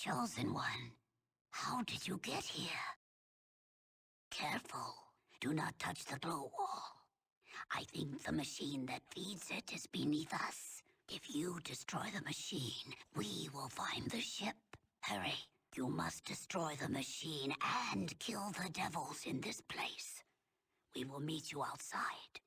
Chosen One, how did you get here? Careful, do not touch the glow wall. I think the machine that feeds it is beneath us. If you destroy the machine, we will find the ship. Hurry, you must destroy the machine and kill the devils in this place. We will meet you outside.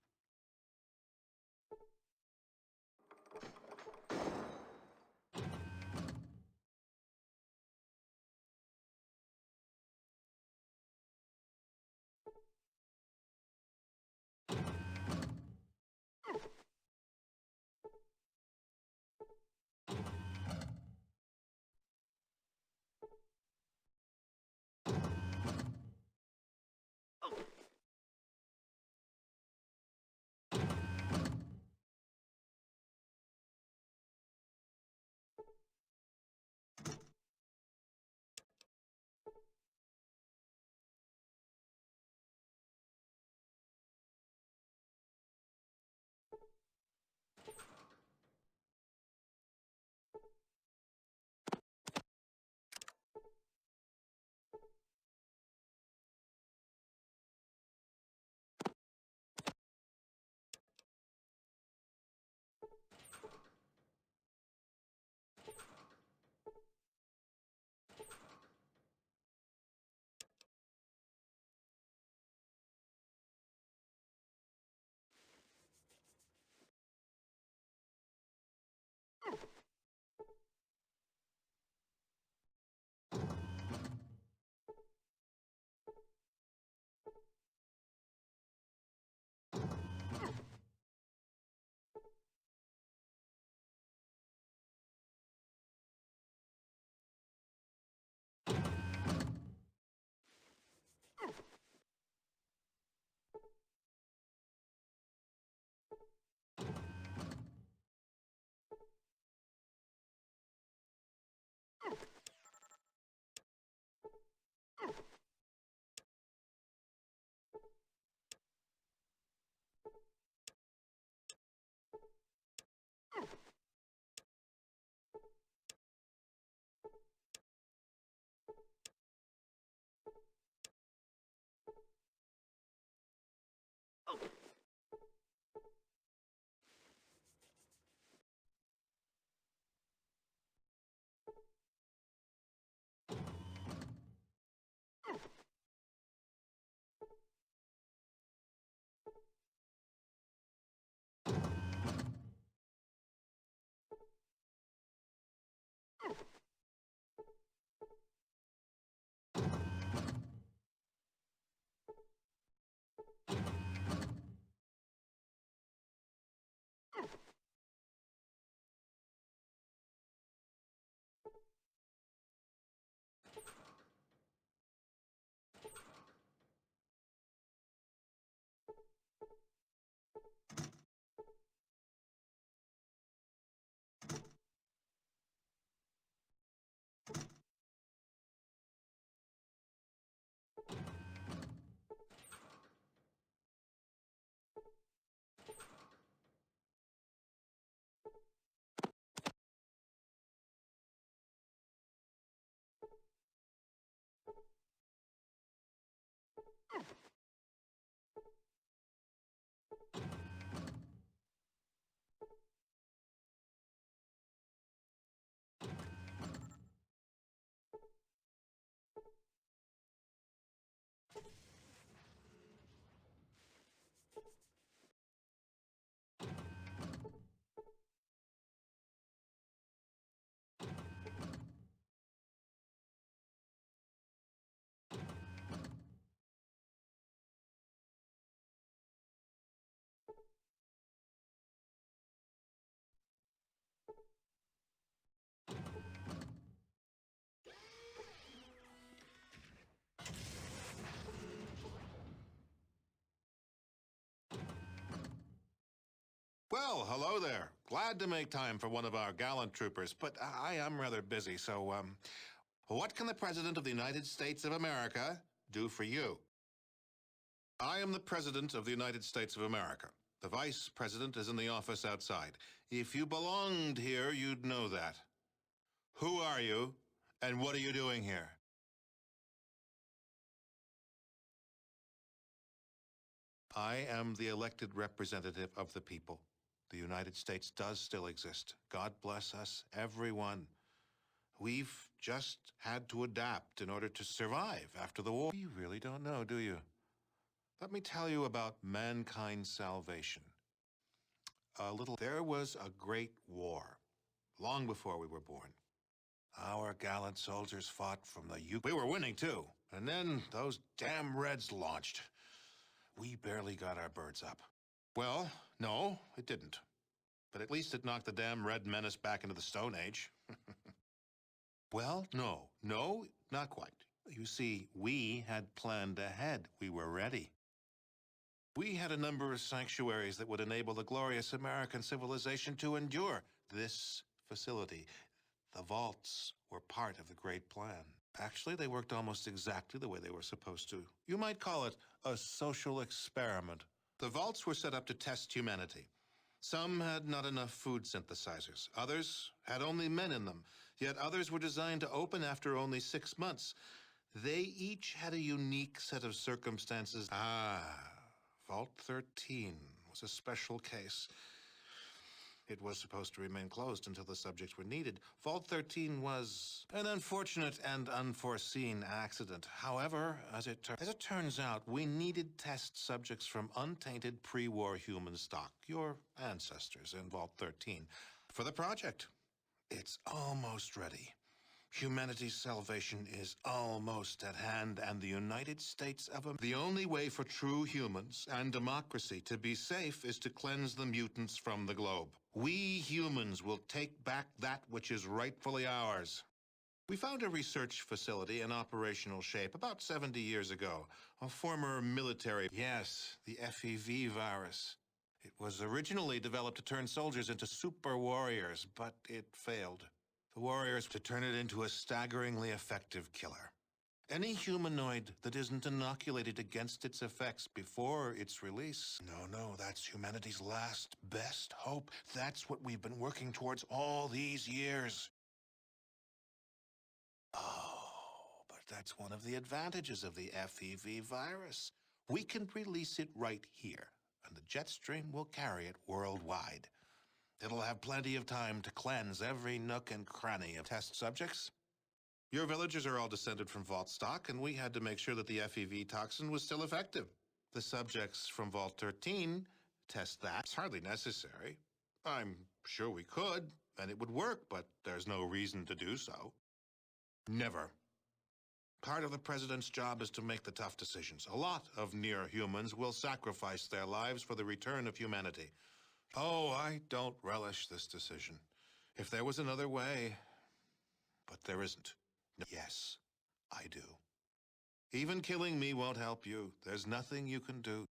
Well, hello there. Glad to make time for one of our gallant troopers, but I am rather busy, so, what can the President of the United States of America do for you? I am the President of the United States of America. The Vice President is in the office outside. If you belonged here, you'd know that. Who are you, And what are you doing here? I am the elected representative of the people. The United States does still exist. God bless us, everyone. We've just had to adapt in order to survive after the war. You really don't know, do you? Let me tell you about mankind's salvation. There was a great war, long before we were born. Our gallant soldiers fought from the We were winning, too. And then those damn Reds launched. We barely got our birds up. Well, no, it didn't. But at least it knocked the damn Red Menace back into the Stone Age. Well, no, not quite. You see, we had planned ahead. We were ready. We had a number of sanctuaries that would enable the glorious American civilization to endure. This facility, the vaults, were part of the great plan. Actually, they worked almost exactly the way they were supposed to. You might call it a social experiment. The vaults were set up to test humanity. Some had not enough food synthesizers. Others had only men in them. Yet others were designed to open after only 6 months. They each had a unique set of circumstances. Vault 13 was a special case. It was supposed to remain closed until the subjects were needed. Vault 13 was an unfortunate and unforeseen accident. However, as it turns out, we needed test subjects from untainted pre-war human stock, your ancestors in Vault 13, for the project. It's almost ready. Humanity's salvation is almost at hand, and the United States of America. The only way for true humans and democracy to be safe is to cleanse the mutants from the globe. We humans will take back that which is rightfully ours. We found a research facility in operational shape about 70 years ago. A former military... Yes, the FEV virus. It was originally developed to turn soldiers into super warriors, but it failed. The warriors to turn it into a staggeringly effective killer. Any humanoid that isn't inoculated against its effects before its release. No, that's humanity's last best hope. That's what we've been working towards all these years. Oh, but that's one of the advantages of the FEV virus. We can release it right here, and the jet stream will carry it worldwide. It'll have plenty of time to cleanse every nook and cranny of test subjects. Your villagers are all descended from Vault stock, and we had to make sure that the FEV toxin was still effective. The subjects from Vault 13 test that. It's hardly necessary. I'm sure we could, and it would work, but there's no reason to do so. Never. Part of the president's job is to make the tough decisions. A lot of near-humans will sacrifice their lives for the return of humanity. Oh, I don't relish this decision. If there was another way... But there isn't. Yes, I do. Even killing me won't help you. There's nothing you can do.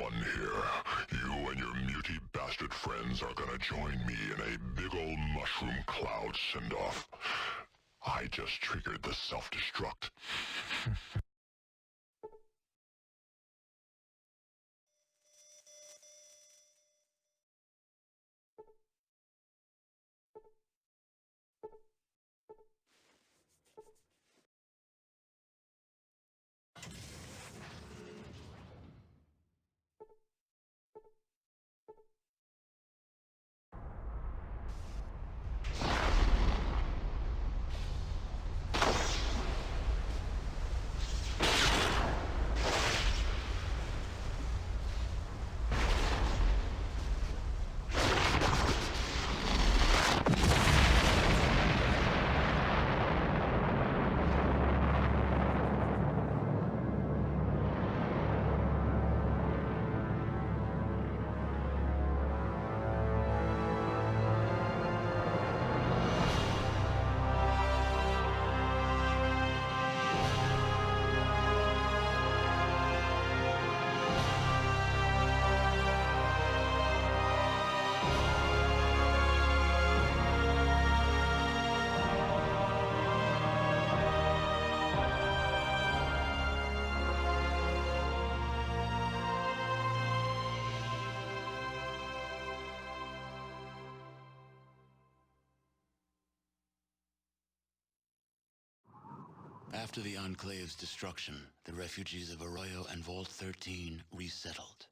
one here. You and your muty bastard friends are gonna join me in a big ol' mushroom cloud send-off. I just triggered the self-destruct. After the Enclave's destruction, the refugees of Arroyo and Vault 13 resettled,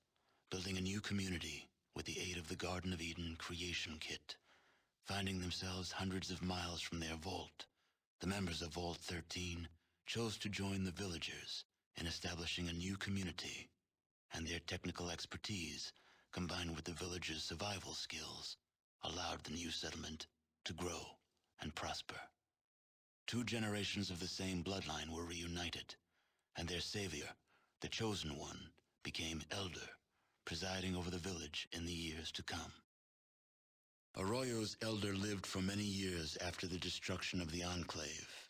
building a new community with the aid of the Garden of Eden creation kit. Finding themselves hundreds of miles from their vault, the members of Vault 13 chose to join the villagers in establishing a new community, and their technical expertise, combined with the villagers' survival skills, allowed the new settlement to grow and prosper. 2 generations of the same bloodline were reunited, and their savior, the Chosen One, became elder, presiding over the village in the years to come. Arroyo's elder lived for many years after the destruction of the Enclave.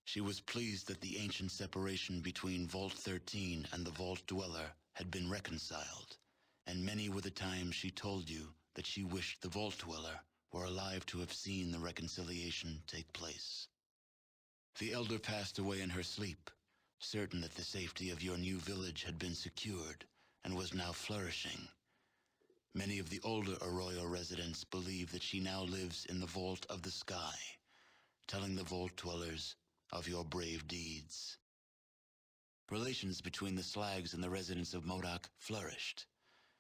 She was pleased that the ancient separation between Vault 13 and the Vault Dweller had been reconciled, and many were the times she told you that she wished the Vault Dweller were alive to have seen the reconciliation take place. The elder passed away in her sleep, certain that the safety of your new village had been secured and was now flourishing. Many of the older Arroyo residents believe that she now lives in the Vault of the Sky, telling the Vault Dwellers of your brave deeds. Relations between the Slags and the residents of Modoc flourished.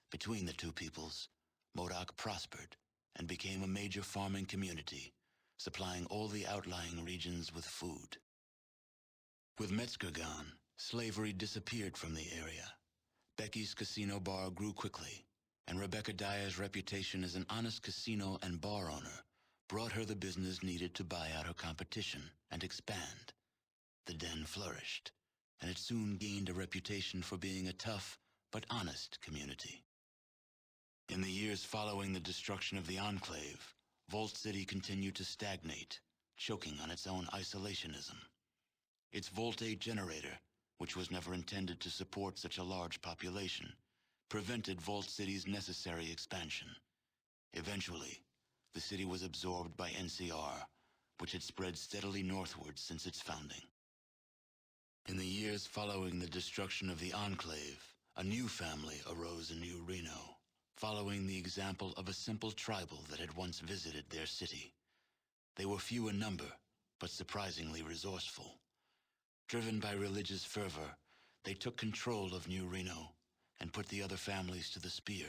Between the two peoples, Modoc prospered and became a major farming community, supplying all the outlying regions with food. With Metzger gone, slavery disappeared from the area. Becky's casino bar grew quickly, and Rebecca Dyer's reputation as an honest casino and bar owner brought her the business needed to buy out her competition and expand. The den flourished, and it soon gained a reputation for being a tough but honest community. In the years following the destruction of the Enclave, Vault City continued to stagnate, choking on its own isolationism. Its Vault 8 generator, which was never intended to support such a large population, prevented Vault City's necessary expansion. Eventually, the city was absorbed by NCR, which had spread steadily northward since its founding. In the years following the destruction of the Enclave, a new family arose in New Reno, following the example of a simple tribal that had once visited their city. They were few in number, but surprisingly resourceful. Driven by religious fervor, they took control of New Reno and put the other families to the spear.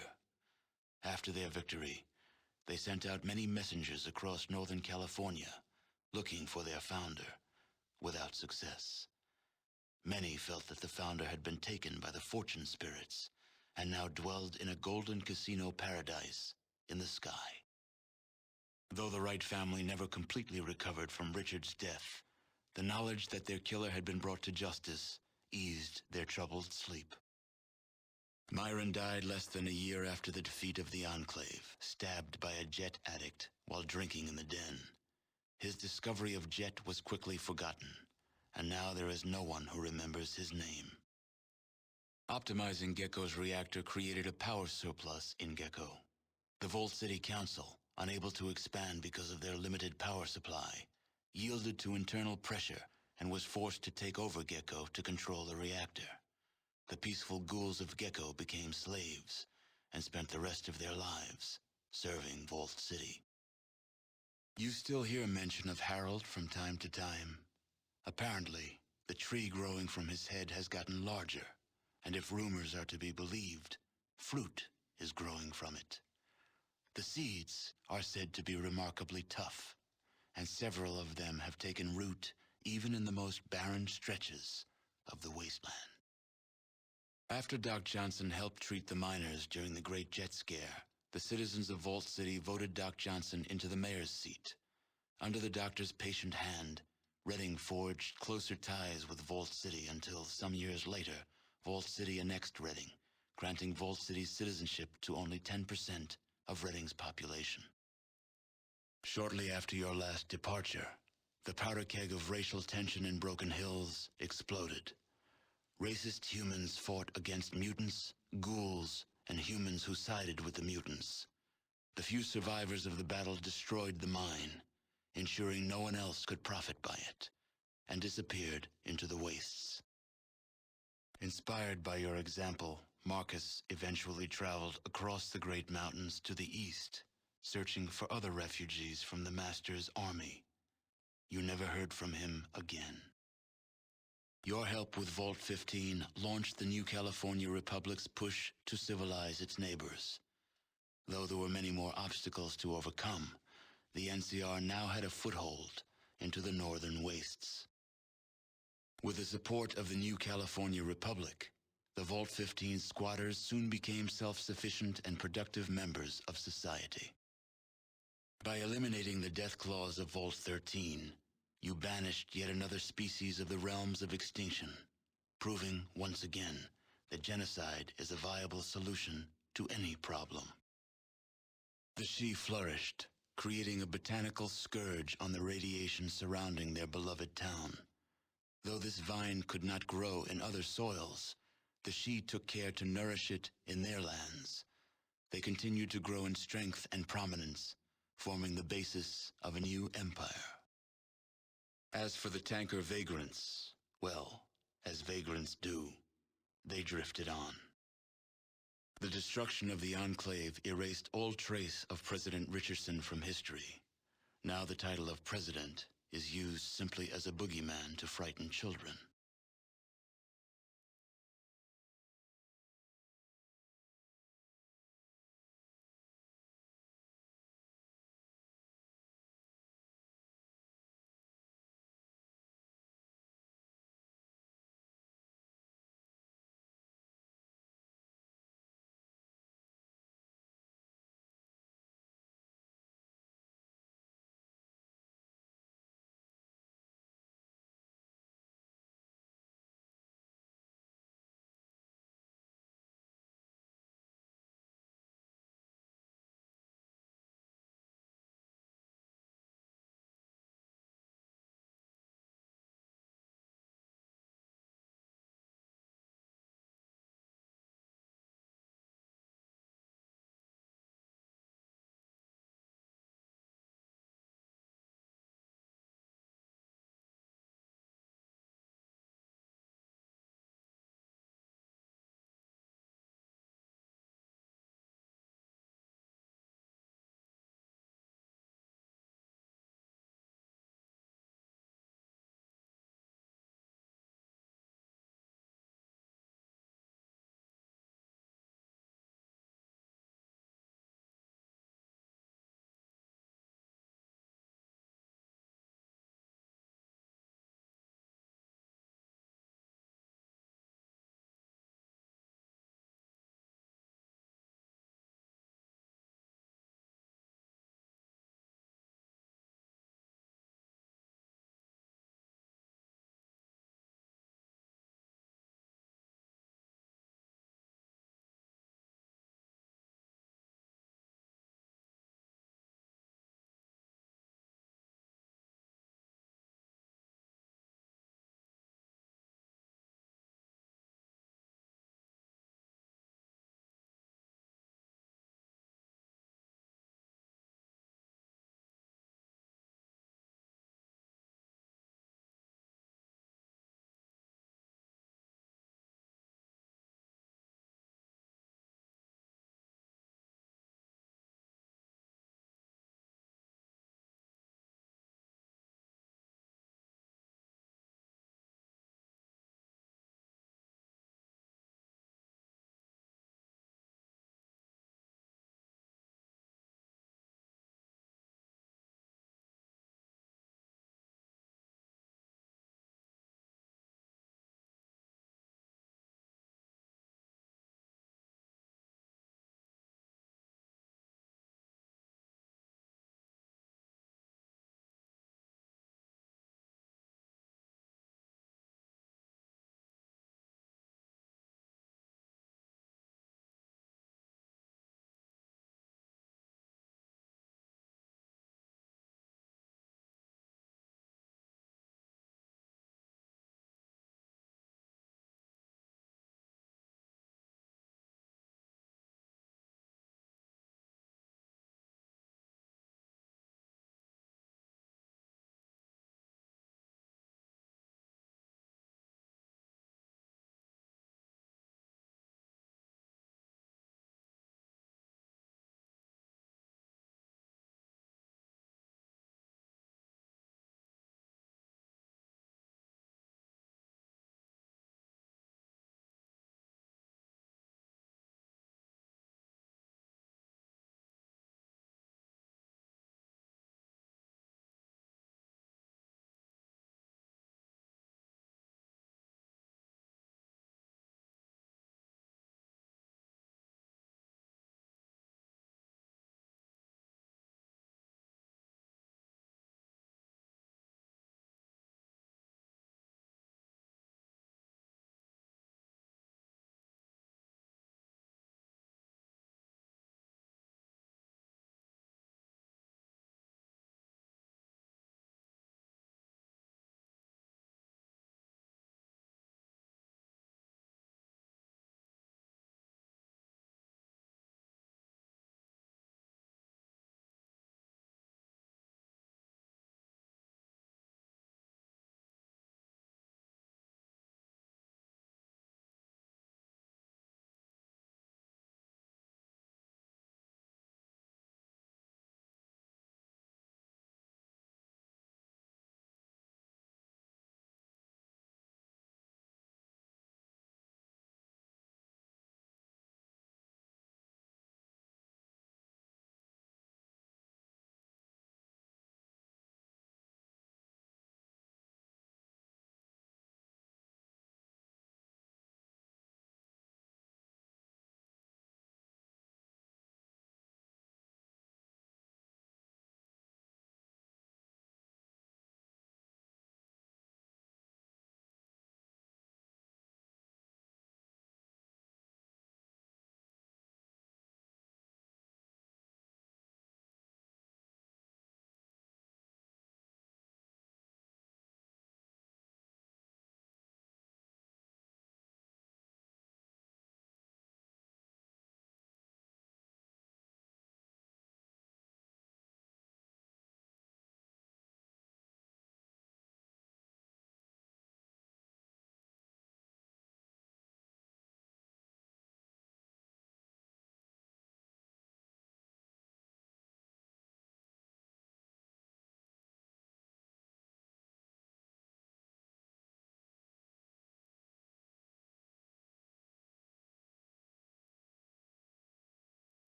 After their victory, they sent out many messengers across Northern California, looking for their founder, without success. Many felt that the founder had been taken by the fortune spirits and now dwelled in a golden casino paradise in the sky. Though the Wright family never completely recovered from Richard's death, the knowledge that their killer had been brought to justice eased their troubled sleep. Myron died less than a year after the defeat of the Enclave, stabbed by a Jet addict while drinking in the den. His discovery of Jet was quickly forgotten, and now there is no one who remembers his name. Optimizing Gecko's reactor created a power surplus in Gecko. The Vault City Council, unable to expand because of their limited power supply, yielded to internal pressure and was forced to take over Gecko to control the reactor. The peaceful ghouls of Gecko became slaves and spent the rest of their lives serving Vault City. You still hear mention of Harold from time to time. Apparently, the tree growing from his head has gotten larger, and if rumors are to be believed, fruit is growing from it. The seeds are said to be remarkably tough, and several of them have taken root even in the most barren stretches of the wasteland. After Doc Johnson helped treat the miners during the Great Jet Scare, the citizens of Vault City voted Doc Johnson into the mayor's seat. Under the doctor's patient hand, Redding forged closer ties with Vault City until, some years later, Vault City annexed Redding, granting Vault City's citizenship to only 10% of Redding's population. Shortly after your last departure, the powder keg of racial tension in Broken Hills exploded. Racist humans fought against mutants, ghouls, and humans who sided with the mutants. The few survivors of the battle destroyed the mine, ensuring no one else could profit by it, and disappeared into the wastes. Inspired by your example, Marcus eventually traveled across the Great Mountains to the east, searching for other refugees from the Master's army. You never heard from him again. Your help with Vault 15 launched the New California Republic's push to civilize its neighbors. Though there were many more obstacles to overcome, the NCR now had a foothold into the northern wastes. With the support of the New California Republic, the Vault 15 squatters soon became self-sufficient and productive members of society. By eliminating the death clause of Vault 13, you banished yet another species of the realms of extinction, proving once again that genocide is a viable solution to any problem. The She flourished, creating a botanical scourge on the radiation surrounding their beloved town. Though this vine could not grow in other soils, the She took care to nourish it in their lands. They continued to grow in strength and prominence, forming the basis of a new empire. As for the tanker vagrants, well, as vagrants do, they drifted on. The destruction of the Enclave erased all trace of President Richardson from history. Now the title of president is used simply as a boogeyman to frighten children.